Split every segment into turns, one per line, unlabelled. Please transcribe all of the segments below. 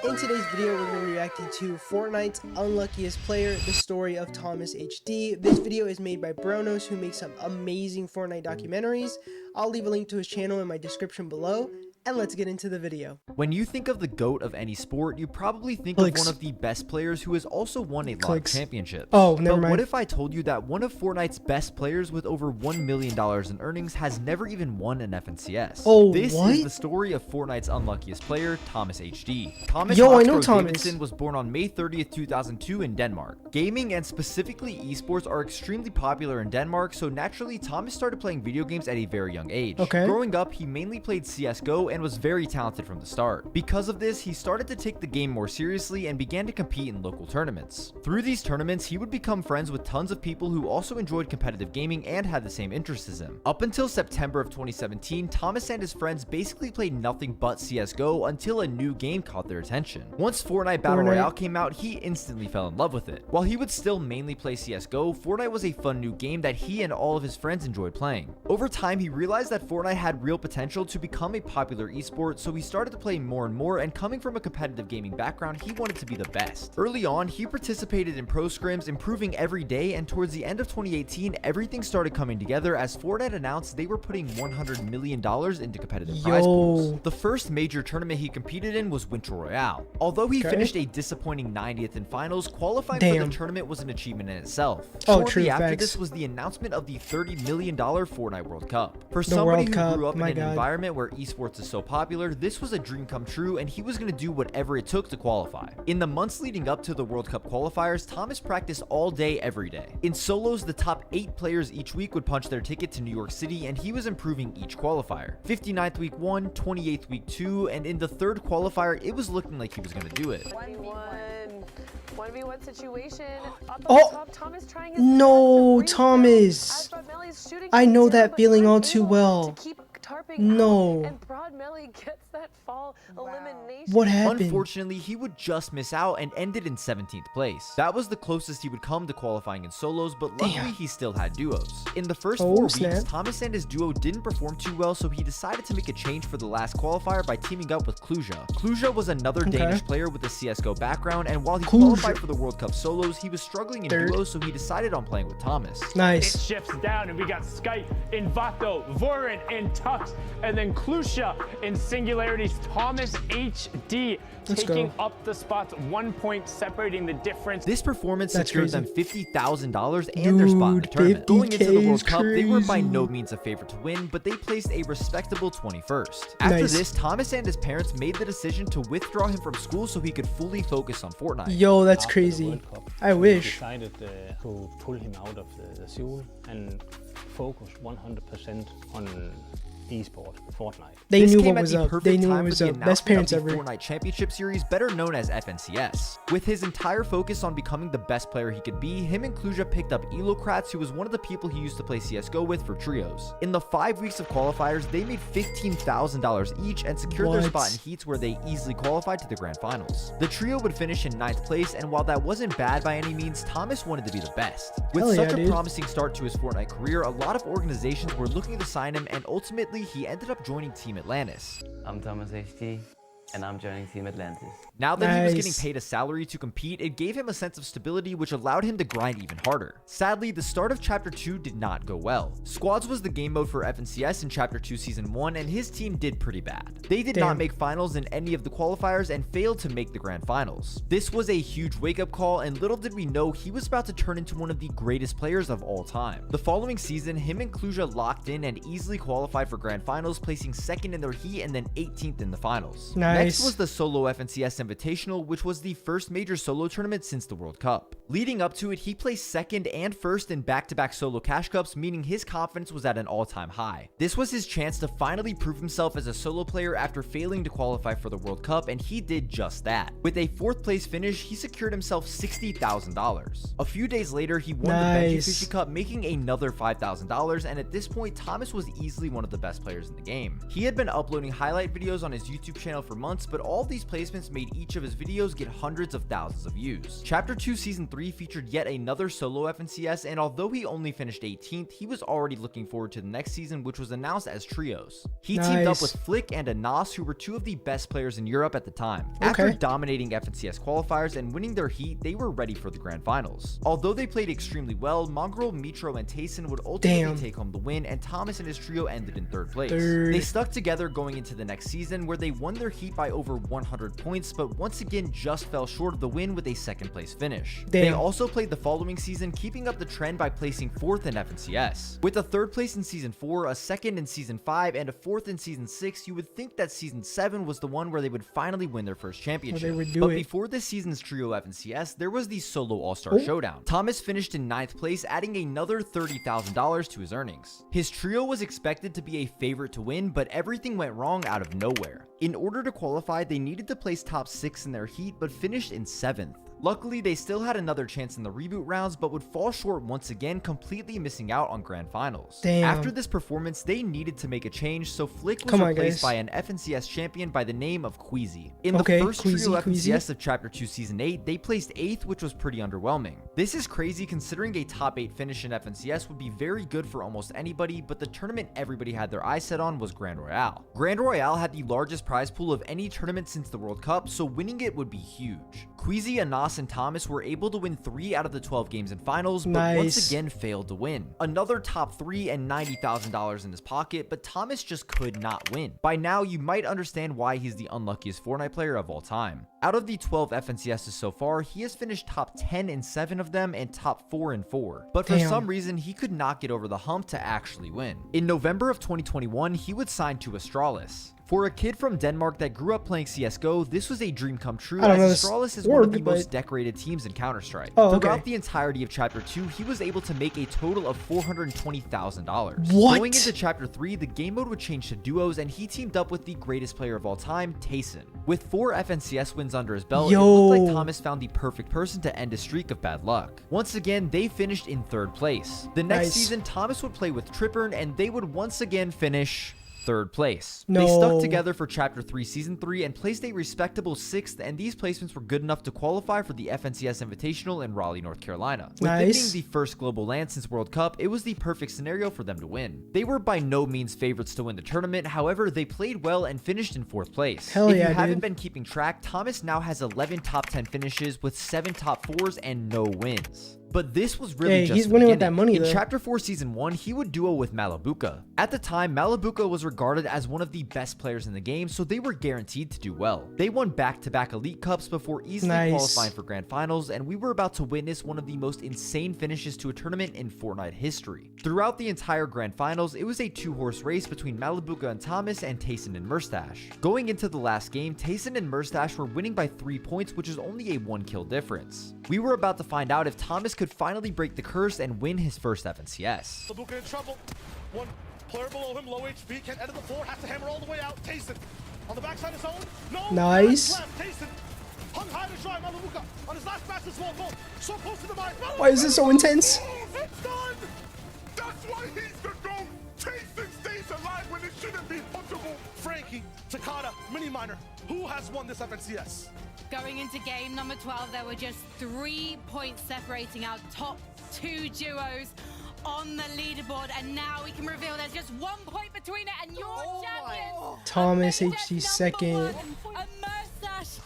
In today's video, we're going to be reacting to Fortnite's Unluckiest Player, the story of Thomas HD. This video is made by Bronos, who makes some amazing Fortnite documentaries. I'll leave a link to his channel in my description below, and let's get into the video.
When you think of the GOAT of any sport, you probably think of one of the best players who has also won a lot of championships.
Oh, never mind.
But what if I told you that one of Fortnite's best players with over $1 million in earnings has never even won an FNCS?
Oh,
this
what?
is the story of Fortnite's unluckiest player, Thomas HD. Thomas Davidson was born on May 30th, 2002 in Denmark. Gaming and specifically esports are extremely popular in Denmark, so naturally Thomas started playing video games at a very young age. Growing up, he mainly played CSGO and was very talented from the start. Because of this, he started to take the game more seriously and began to compete in local tournaments. Through these tournaments, he would become friends with tons of people who also enjoyed competitive gaming and had the same interests as him. Up until September of 2017, Thomas and his friends basically played nothing but CSGO until a new game caught their attention. Once Fortnite Battle Royale came out, he instantly fell in love with it. While he would still mainly play CSGO, Fortnite was a fun new game that he and all of his friends enjoyed playing. Over time, he realized that Fortnite had real potential to become a popular esport, so he started to play more and more, and coming from a competitive gaming background, he wanted to be the best. Early on, he participated in pro scrims, improving every day, and towards the end of 2018, everything started coming together as Fortnite announced they were putting $100 million into competitive prize pools. The first major tournament he competed in was Winter Royale. Although he finished a disappointing 90th in finals, qualifying for the tournament was an achievement in itself. Shortly after this was the announcement of the $30 million Fortnite World Cup. For somebody who grew up in an environment where esports is so popular, this was a dream come true, and he was going to do whatever it took to qualify. In the months leading up to the World Cup qualifiers, Thomas practiced all day every day. In solos, the top 8 players each week would punch their ticket to New York City, and he was improving each qualifier. 59th week 1, 28th week 2, and in the third qualifier, it was looking like he was going to do it.
1v1 situation.
Oh, no, Thomas. I know that feeling all too well. No. What happened?
Unfortunately, he would just miss out and ended in 17th place. That was the closest he would come to qualifying in solos, but luckily he still had duos. In the first 4 weeks, Thomas and his duo didn't perform too well, so he decided to make a change for the last qualifier by teaming up with Kluja. Kluja was another Danish player with a CSGO background, and while he qualified for the World Cup solos, he was struggling in duos, so he decided on playing with Thomas.
It shifts down, and we got Skype in Vato, Vorin in Tux, and then Kluja in Singularities. Thomas HD taking up the spots, 1 point separating the difference.
This performance secured them $50,000 and their spot in the tournament. Going into the World Cup, they were by no means a favorite to win, but they placed a respectable 21st. After this, Thomas and his parents made the decision to withdraw him from school so he could fully focus on Fortnite.
Yo, that's crazy. I wish.
Decided to pull him out of the school and focus 100% on esport, Fortnite.
They knew what was up. They knew what was up. Best parents ever.
Fortnite Championship Series, better known as FNCS. With his entire focus on becoming the best player he could be, him and Kluja picked up Elocrats, who was one of the people he used to play CSGO with, for trios. In the 5 weeks of qualifiers, they made $15,000 each and secured their spot in heats where they easily qualified to the grand finals. The trio would finish in 9th place, and while that wasn't bad by any means, Thomas wanted to be the best. With such a promising start to his Fortnite career, a lot of organizations were looking to sign him, and ultimately he ended up joining Team Atlantis.
I'm Thomas HD, and I'm joining Team Atlantis.
Now that he was getting paid a salary to compete, it gave him a sense of stability, which allowed him to grind even harder. Sadly, the start of Chapter 2 did not go well. Squads was the game mode for FNCS in Chapter 2 Season 1, and his team did pretty bad. They did not make finals in any of the qualifiers and failed to make the grand finals. This was a huge wake-up call, and little did we know he was about to turn into one of the greatest players of all time. The following season, him and Kluja locked in and easily qualified for grand finals, placing 2nd in their heat and then 18th in the finals. Next was the Solo FNCS Invitational, which was the first major solo tournament since the World Cup. Leading up to it, he placed 2nd and 1st in back-to-back solo cash cups, meaning his confidence was at an all-time high. This was his chance to finally prove himself as a solo player after failing to qualify for the World Cup, and he did just that. With a 4th place finish, he secured himself $60,000. A few days later, he won the Benji Fishy Cup, making another $5,000, and at this point, Thomas was easily one of the best players in the game. He had been uploading highlight videos on his YouTube channel for months, months, but all these placements made each of his videos get hundreds of thousands of views. Chapter 2 Season 3 featured yet another solo FNCS, and although he only finished 18th, he was already looking forward to the next season, which was announced as trios. He teamed up with Flick and Anas, who were two of the best players in Europe at the time. After dominating FNCS qualifiers and winning their heat, they were ready for the grand finals. Although they played extremely well, Mongrel, Mitro, and Tayson would ultimately take home the win, and Thomas and his trio ended in 3rd place. They stuck together going into the next season, where they won their heat by over 100 points, but once again just fell short of the win with a 2nd place finish. They also played the following season, keeping up the trend by placing 4th in FNCS. With a 3rd place in Season 4, a 2nd in Season 5, and a 4th in Season 6, you would think that Season 7 was the one where they would finally win their first championship. But before this season's trio FNCS, there was the solo all-star showdown. Thomas finished in 9th place, adding another $30,000 to his earnings. His trio was expected to be a favorite to win, but everything went wrong out of nowhere. In order to qualify, they needed to place top 6 in their heat, but finished in 7th. Luckily, they still had another chance in the reboot rounds, but would fall short once again, completely missing out on grand finals. After this performance, they needed to make a change, so Flick was replaced by an FNCS champion by the name of Queasy. In the first trio FNCS of Chapter 2 Season 8, they placed 8th, which was pretty underwhelming. This is crazy considering a top 8 finish in FNCS would be very good for almost anybody, but the tournament everybody had their eyes set on was Grand Royale. Grand Royale had the largest prize pool of any tournament since the World Cup, so winning it would be huge. Queasy, Anas, and Thomas were able to win 3 out of the 12 games in finals, but once again failed to win. Another top 3 and $90,000 in his pocket, but Thomas just could not win. By now, you might understand why he's the unluckiest Fortnite player of all time. Out of the 12 FNCSs so far, he has finished top 10 in 7 of them and top 4 in 4. But for some reason, he could not get over the hump to actually win. In November of 2021, he would sign to Astralis. For a kid from Denmark that grew up playing CSGO, this was a dream come true, as Astralis is one of the most decorated teams in Counter-Strike. Throughout the entirety of Chapter 2, he was able to make a total of $420,000. Going into Chapter 3, the game mode would change to duos, and he teamed up with the greatest player of all time, Tayson. With 4 FNCS wins under his belt, it looked like Thomas found the perfect person to end a streak of bad luck. Once again, they finished in 3rd place. The next season, Thomas would play with Trippern, and they would once again finish 3rd place. They stuck together for Chapter 3 Season 3 and placed a respectable 6th, and these placements were good enough to qualify for the FNCS Invitational in Raleigh, North Carolina. With it being the first global LAN since World Cup, it was the perfect scenario for them to win. They were by no means favorites to win the tournament, however, they played well and finished in 4th place. If you haven't been keeping track, Thomas now has 11 top 10 finishes with 7 top 4s and no wins. But this was really just
he's winning with that money,
In Chapter 4 Season 1, he would duo with Malabuka. At the time, Malabuka was regarded as one of the best players in the game, so they were guaranteed to do well. They won back-to-back Elite Cups before easily qualifying for Grand Finals, and we were about to witness one of the most insane finishes to a tournament in Fortnite history. Throughout the entire Grand Finals, it was a 2-horse race between Malabuka and Thomas and Tayson and Murstache. Going into the last game, Tayson and Murstache were winning by 3 points, which is only a 1-kill difference. We were about to find out if Thomas could finally break the curse and win his first FNCS.
Malabuka in trouble. One player below him, low HP, can't enter the floor, has to hammer all the way out. Tayson on the backside of zone. No.
Nice.
Tayson hung high to try. Malabuka on his last fastest wall goal. So close to the mine.
Why is this so intense?
It's done. That's why he's the GOAT. Tayson stays alive when it shouldn't be possible. Frankie, Takada, Mini Miner, who has won this FNCS?
Going into game number 12, there were just 3 points separating our top 2 duos on the leaderboard, and now we can reveal there's just 1 point between it, and your champion,
Thomas HD second.
Murstache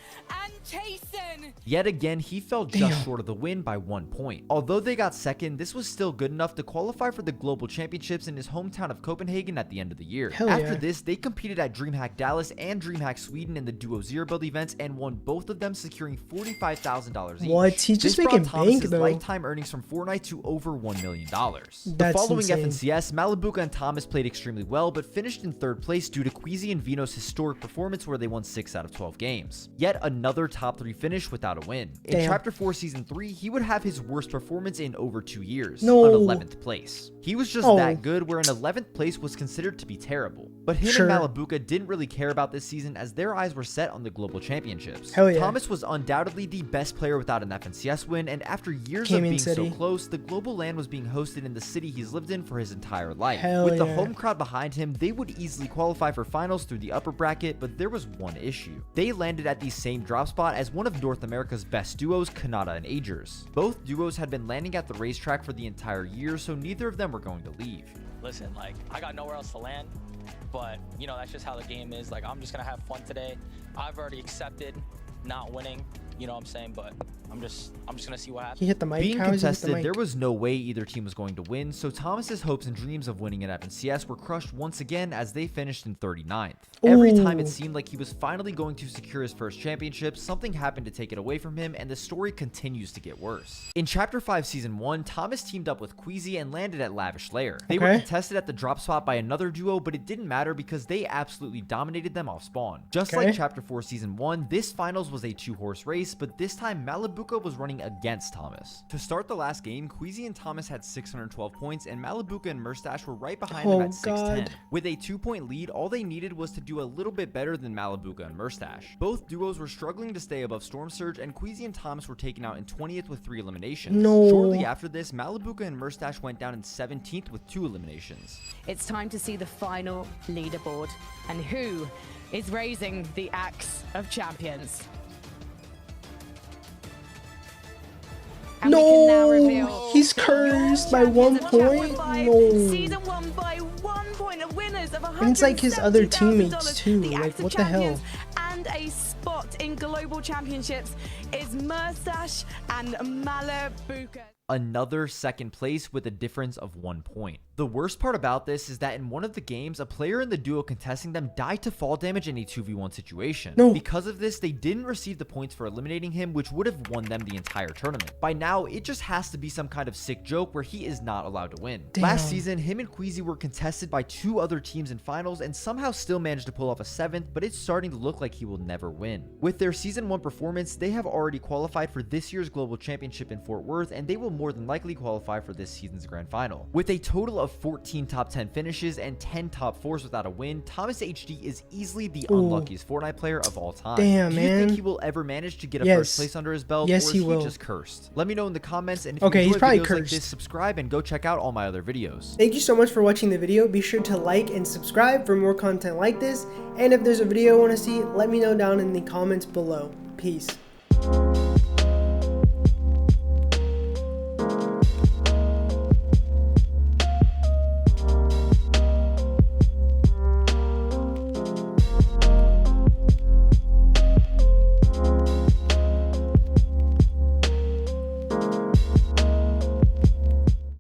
and Tayson.
Yet again, he fell just short of the win by 1 point. Although they got second, this was still good enough to qualify for the global championships in his hometown of Copenhagen at the end of the year. After this, they competed at DreamHack Dallas and DreamHack Sweden in the Duo Zero Build events and won both of them, securing $45,000 each.
What? He's just making bank though.
Lifetime earnings from Fortnite to over $1 million. The following FNCS, Malabuka and Thomas played extremely well, but finished in 3rd place due to Queasy and Vino's historic performance where they won 6 out of 12 games. Yet another top 3 finish with without a win.
Damn.
In Chapter 4 Season 3, he would have his worst performance in over 2 years,
No.
an 11th place. He was just that good where an 11th place was considered to be terrible. But him and Malabuka didn't really care about this season as their eyes were set on the global championships.
Hell yeah.
Thomas was undoubtedly the best player without an FNCS win, and after years of being so close, the global LAN was being hosted in the city he's lived in for his entire life. With the home crowd behind him, they would easily qualify for finals through the upper bracket, but there was one issue. They landed at the same drop spot as one of North America's best duos, Kanata and Agers. Both duos had been landing at the racetrack for the entire year, so neither of them were going to leave.
Listen, like, I got nowhere else to land, but, you know, that's just how the game is. Like, I'm just going to have fun today. I've already accepted not winning, you know what I'm saying, but I'm just gonna see what happens.
He hit the mic.
Being contested, there was no way either team was going to win, so Thomas's hopes and dreams of winning at FNCS were crushed once again as they finished in 39th. Every time it seemed like he was finally going to secure his first championship, something happened to take it away from him, and the story continues to get worse. In Chapter 5 Season 1, Thomas teamed up with Queasy and landed at Lavish Lair. They were contested at the drop spot by another duo, but it didn't matter because they absolutely dominated them off spawn. Just like Chapter 4 Season 1, this finals was a 2-horse race, but this time Malabuka was running against Thomas. To start the last game, Queasy and Thomas had 612 points, and Malabuka and Murstache were right behind them at 610. With a 2-point lead, all they needed was to do a little bit better than Malabuka and Murstache. Both duos were struggling to stay above Storm Surge, and Queasy and Thomas were taken out in 20th with 3 eliminations. Shortly after this, Malabuka and Murstache went down in 17th with 2 eliminations.
It's time to see the final leaderboard and who is raising the axe of champions. And
no, he's cursed by 1 point. No.
Season 1 by 1 point of winners of
and it's like his other teammates too. Like, what the hell?
And a spot in global championships is Murstache and Malabuka.
Another second place with a difference of 1 point. The worst part about this is that in one of the games, a player in the duo contesting them died to fall damage in a 2v1 situation. Because of this, they didn't receive the points for eliminating him, which would have won them the entire tournament. By now, it just has to be some kind of sick joke where he is not allowed to win. Last season, him and Queasy were contested by 2 other teams in finals and somehow still managed to pull off a 7th, but it's starting to look like he will never win. With their Season 1 performance, they have already qualified for this year's Global Championship in Fort Worth, and they will more than likely qualify for this season's grand final. With a total of 14 top 10 finishes and 10 top 4s without a win, Thomas HD is easily the unluckiest Fortnite player of all time.
Damn,
Do you think he will ever manage to get a first place under his belt, or is he just cursed? Let me know in the comments, and if you enjoy videos like this, subscribe and go check out all my other videos.
Thank you so much for watching the video. Be sure to like and subscribe for more content like this, and if there's a video you want to see, let me know down in the comments below. Peace.